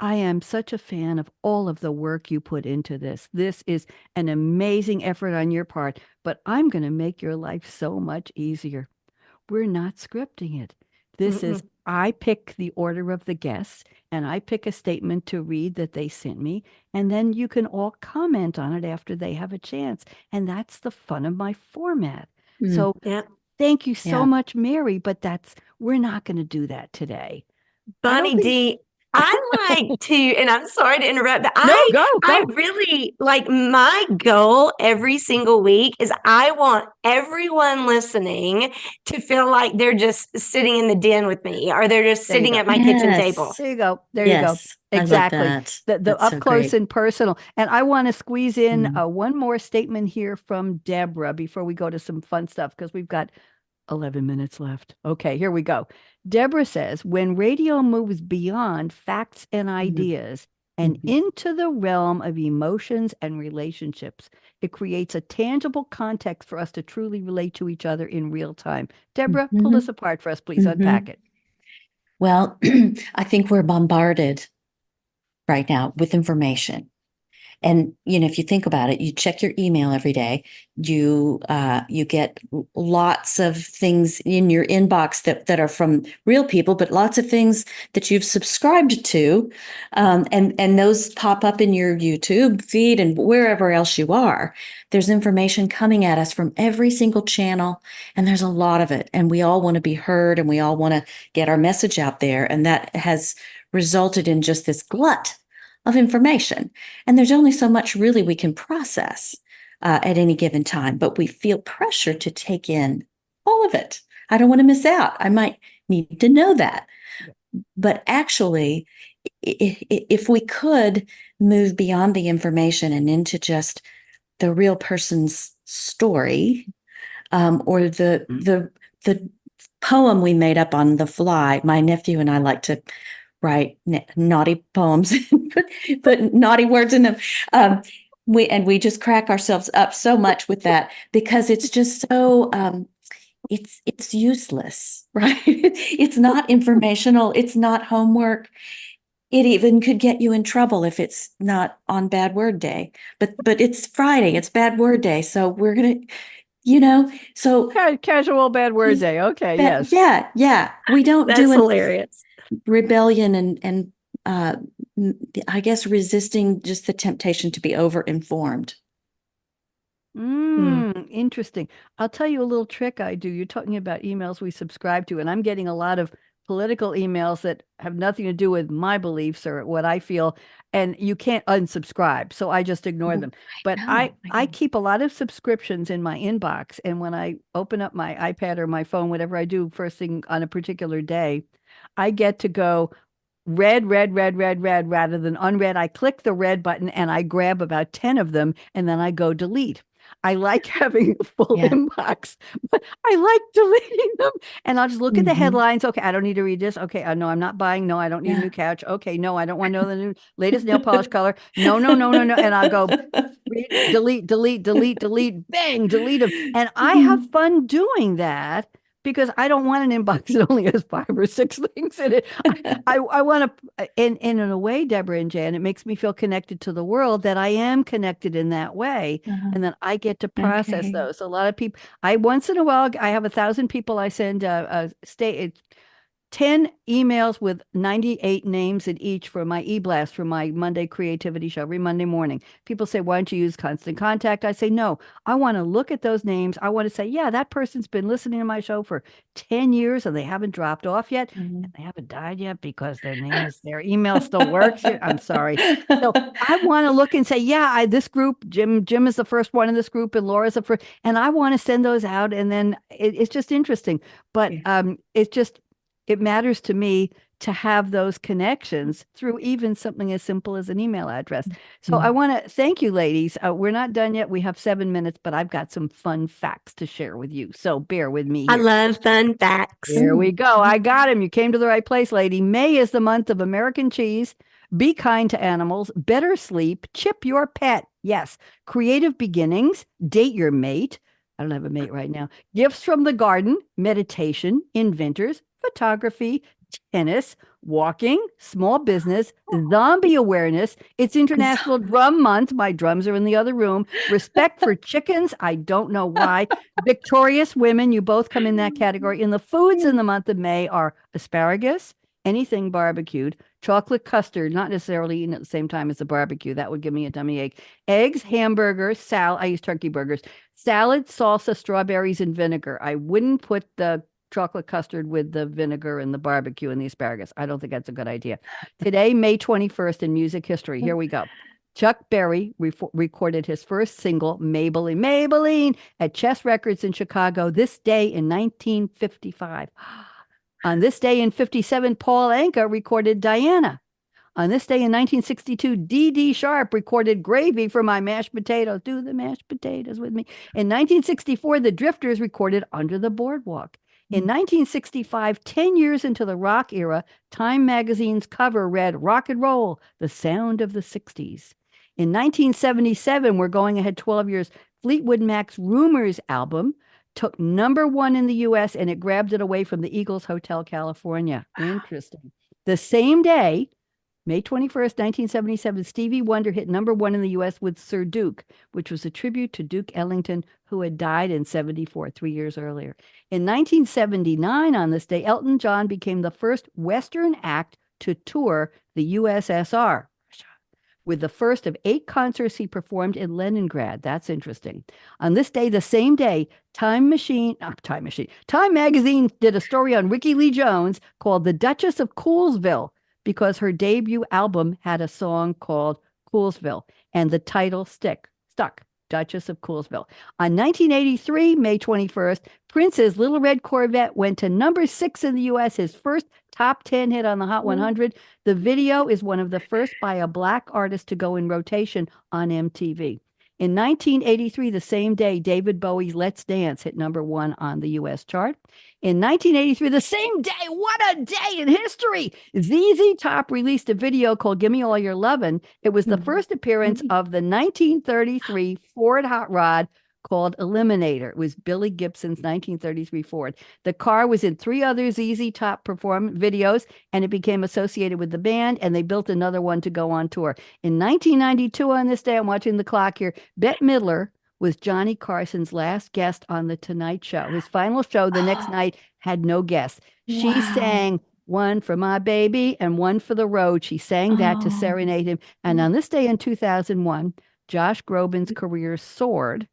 I am such a fan of all of the work you put into this. This is an amazing effort on your part, but I'm going to make your life so much easier. We're not scripting it. This is, Mm-mm. I pick the order of the guests and I pick a statement to read that they sent me. And then you can all comment on it after they have a chance. And that's the fun of my format. Mm, So Yeah. thank you so yeah. much, Mary. But we're not going to do that today. I don't Bunny think. D, I like to, and I'm sorry to interrupt, but No, I go. really like my goal every single week is I want everyone listening to feel like they're just sitting in the den with me or they're just There you sitting go. at my kitchen table. Yes. There you go. There you go. Yes. I love Exactly. that. The That's up so close great. and personal. And I want to squeeze in Mm. one more statement here from Deborah before we go to some fun stuff because we've got 11 minutes left. Okay, here we go. Deborah says, when radio moves beyond facts and Mhm. ideas and Mhm. into the realm of emotions and relationships, it creates a tangible context for us to truly relate to each other in real time. Deborah, pull this Mhm. apart for us, please. Unpack Mhm. it. Well, I think we're bombarded right now with information. And if you think about it, you check your email every day. You get lots of things in your inbox that are from real people, but lots of things that you've subscribed to, and those pop up in your YouTube feed and wherever else you are. There's information coming at us from every single channel, and there's a lot of it. And we all want to be heard, and we all want to get our message out there, and that has resulted in just this glut of information. And there's only so much really we can process at any given time, but we feel pressure to take in all of it. I don't want to miss out. I might need to know that. But actually, if we could move beyond the information and into just the real person's story, or the poem we made up on the fly. My nephew and I like to write naughty poems, put naughty words in them. We just crack ourselves up so much with that because it's just so it's useless, right? It's not informational. It's not homework. It even could get you in trouble if it's not on bad word day. But it's Friday. It's bad word day, so we're gonna, so Casual bad word just day. Okay, but yes. yeah. We don't That's do enough hilarious. rebellion and uh, I guess resisting just the temptation to be over informed. Hmm. Interesting. I'll tell you a little trick I do. You're talking about emails we subscribe to, and I'm getting a lot of political emails that have nothing to do with my beliefs or what I feel, and you can't unsubscribe, so I just ignore them. But No, I keep a lot of subscriptions in my inbox, and when I open up my iPad or my phone, whatever I do first thing on a particular day, I get to go red, red, red, red, red rather than unread. I click the red button and I grab about 10 of them and then I go delete. I like having a full yeah. inbox, but I like deleting them. And I'll just look at the Mhm. headlines. Okay, I don't need to read this. Okay, no, I'm not buying. No, I don't need a Yeah. new couch. Okay, no, I don't want to know the new latest nail polish color. No, no, no, no, no. And I'll go delete, delete, delete, delete, bang, delete them. And I have Mhm. fun doing that because I don't want an inbox that only has 5 or 6 things in it. I want to, and in a way, Deborah and Jan, it makes me feel connected to the world that I am connected in that way. Uh-huh. And then I get to process Okay. those. A lot of people, once in a while, I have 1,000 people I send a state 10 emails with 98 names in each for my e-blast for my Monday creativity show every Monday morning. People say, why don't you use Constant Contact? I say, no, I want to look at those names. I want to say, yeah, that person's been listening to my show for 10 years and they haven't dropped off yet. Mhm. And they haven't died yet because their email still works. I'm sorry. So I want to look and say, yeah, this group, Jim is the first one in this group and Laura's the first, and I want to send those out. And then it's just interesting. But Yeah. it matters to me to have those connections through even something as simple as an email address. So I Mhm. want to thank you, ladies. We're not done yet. We have 7 minutes, but I've got some fun facts to share with you. So bear with me I here. love fun facts. Here we go. I got him. You came to the right place, lady. May is the month of American cheese. Be kind to animals. Better sleep. Chip your pet. Yes. Creative beginnings. Date your mate. I don't have a mate right now. Gifts from the garden. Meditation. Inventors. Photography. tennis, walking, small business, zombie awareness. It's International Drum Month. My drums are in the other room. Respect for chickens. I don't know why. Victorious women. You both come in that category. And the foods in the month of May are asparagus, anything barbecued, chocolate custard, not necessarily eaten at the same time as the barbecue. That would give me a tummy ache. Eggs, hamburgers, salad. I use turkey burgers. Salad, salsa, strawberries, and vinegar. I wouldn't put the chocolate custard with the vinegar and the barbecue and the asparagus. I don't think that's a good idea. Today, May 21st in music history. Here we go. Chuck Berry recorded his first single, Maybelline, at Chess Records in Chicago this day in 1955. On this day in 57, Paul Anka recorded Diana. On this day in 1962, D.D. Sharp recorded Gravy for My Mashed Potatoes. Do the mashed potatoes with me. In 1964, the Drifters recorded Under the Boardwalk. In 1965, 10 years into the rock era, Time magazine's cover read Rock and Roll, the sound of the 60s. In 1977, we're going ahead 12 years, Fleetwood Mac's Rumors album took #1 in the U.S. and it grabbed it away from the Eagles Hotel California. Interesting. The same day, May 21st, 1977, Stevie Wonder hit #1 in the U.S. with Sir Duke, which was a tribute to Duke Ellington, who had died in 74, 3 years earlier. In 1979, on this day, Elton John became the first Western act to tour the USSR, with the first of 8 concerts he performed in Leningrad. That's interesting. On this day, the same day, Time Magazine did a story on Rickie Lee Jones called The Duchess of Coolsville, because her debut album had a song called Coolsville, and the title stuck, Duchess of Coolsville. On 1983, May 21st, Prince's Little Red Corvette went to #6 in the U.S., his first top 10 hit on the Hot 100. The video is one of the first by a Black artist to go in rotation on MTV. In 1983, the same day, David Bowie's Let's Dance hit #1 on the U.S. chart. In 1983, the same day, what a day in history, ZZ Top released a video called Gimme All Your Lovin'. It was the first appearance of the 1933 Ford Hot Rod called Eliminator. It was Billy Gibson's 1933 Ford. The car was in 3 other ZZ Top videos, and it became associated with the band, and they built another one to go on tour. In 1992, on this day, I'm watching the clock here, Bette Midler was Johnny Carson's last guest on The Tonight Show. His final show the next night had no guests. She sang One for My Baby and One for the Road. She sang that to serenade him. And on this day in 2001, Josh Groban's career soared,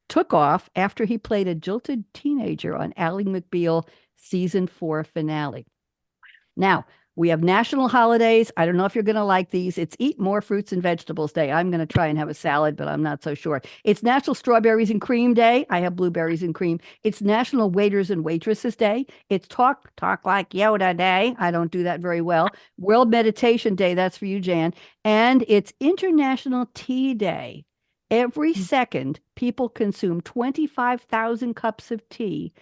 took off after he played a jilted teenager on Ally McBeal season 4 finale. Now, we have national holidays. I don't know if you're going to like these. It's Eat More Fruits and Vegetables Day. I'm going to try and have a salad, but I'm not so sure. It's National Strawberries and Cream Day. I have blueberries and cream. It's National Waiters and Waitresses Day. It's Talk Like Yoda Day. I don't do that very well. World Meditation Day. That's for you, Jan. And it's International Tea Day. Every second, people consume 25,000 cups of tea.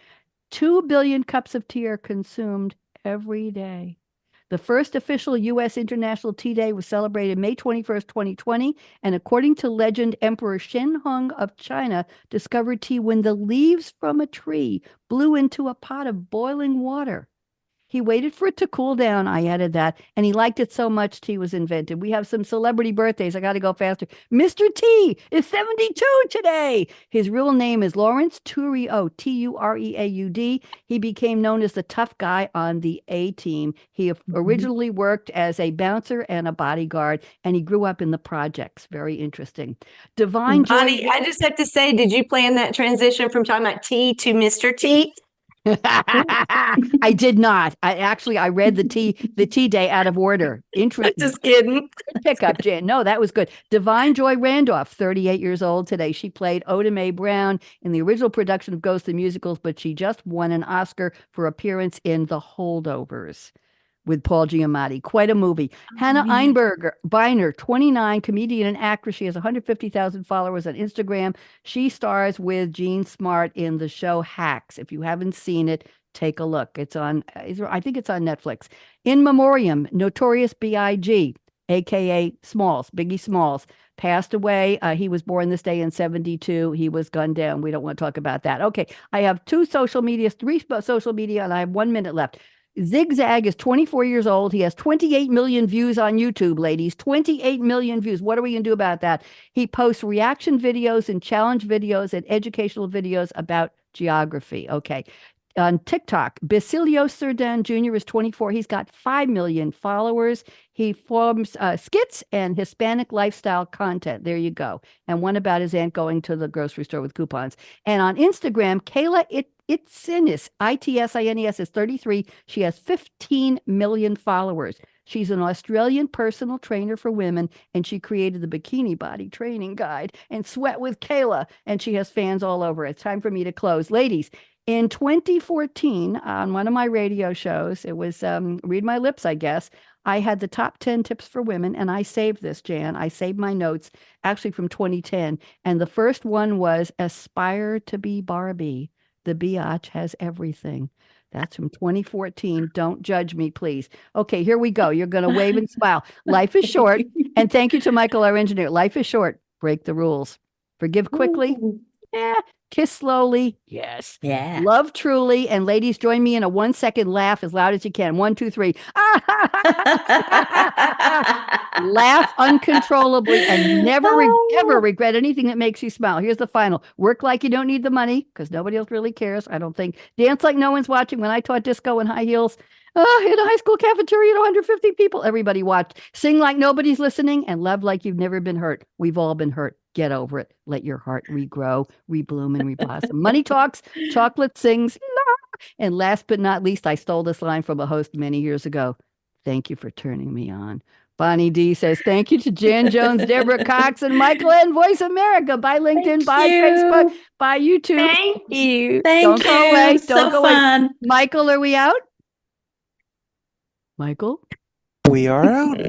2 billion cups of tea are consumed every day. The first official U.S. International Tea Day was celebrated May 21st, 2020, and according to legend, Emperor Shenhong of China discovered tea when the leaves from a tree blew into a pot of boiling water. He waited for it to cool down. I added that. And he liked it so much, tea was invented. We have some celebrity birthdays. I got to go faster. Mr. T is 72 today. His real name is Lawrence Tureaud, Tureaud. He became known as the tough guy on the A-Team. He originally worked as a bouncer and a bodyguard, and he grew up in the projects. Very interesting. Divine Bonnie, Joy. I just have to say, did you plan that transition from talking about T to Mr. T? I did not. I read the tea day out of order. Interesting. Just kidding. Pick up, Jan. No, that was good. Divine Joy Randolph, 38 years old today. She played Oda Mae Brown in the original production of Ghost the Musicals, but she just won an Oscar for appearance in The Holdovers with Paul Giamatti. Quite a movie. Hannah Biner, 29, comedian and actress. She has 150,000 followers on Instagram. She stars with Jean Smart in the show Hacks. If you haven't seen it, take a look. I think it's on Netflix. In memoriam, Notorious B.I.G., a.k.a. Smalls, Biggie Smalls, passed away. He was born this day in 72. He was gunned down. We don't want to talk about that. Okay, I have three social media, and I have 1 minute left. Zigzag is 24 years old. He has 28 million views on YouTube, ladies. 28 million views. What are we going to do about that? He posts reaction videos and challenge videos and educational videos about geography. Okay. On TikTok, Basilio Cerdan Jr. is 24. He's got 5 million followers. He forms skits and Hispanic lifestyle content. There you go. And one about his aunt going to the grocery store with coupons. And on Instagram, Kayla Itsinis, Itsins, is 33. She has 15 million followers. She's an Australian personal trainer for women, and she created the Bikini Body Training Guide and Sweat with Kayla, and she has fans all over. It's time for me to close. Ladies, in 2014, on one of my radio shows, it was Read My Lips, I guess, I had the top 10 tips for women, and I saved this, Jan. I saved my notes, actually from 2010, and the first one was Aspire to be Barbie. The biatch has everything. That's from 2014. Don't judge me, please. Okay, here we go. You're going to wave and smile. Life is short. And thank you to Michael, our engineer. Life is short. Break the rules. Forgive quickly. Yeah. Kiss slowly. Yes. Yeah. Love truly. And ladies, join me in a 1-second laugh as loud as you can. 1, 2, 3. Laugh uncontrollably and never ever regret anything that makes you smile. Here's the final. Work like you don't need the money because nobody else really cares, I don't think. Dance like no one's watching. When I taught disco in high heels, in a high school cafeteria, 150 people, everybody watched. Sing like nobody's listening and love like you've never been hurt. We've all been hurt. Get over it. Let your heart regrow, rebloom, and reblossom. Money talks, chocolate sings. And last but not least, I stole this line from a host many years ago. Thank you for turning me on. Bonnie D says, thank you to Jan Jones, Deborah Cox, and Michael and Voice America. By LinkedIn, by Facebook, by YouTube. Thank you. Don't go away. Don't go fun. away. Michael, are we out? Michael? We are out.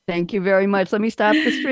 Thank you very much. Let me stop the stream.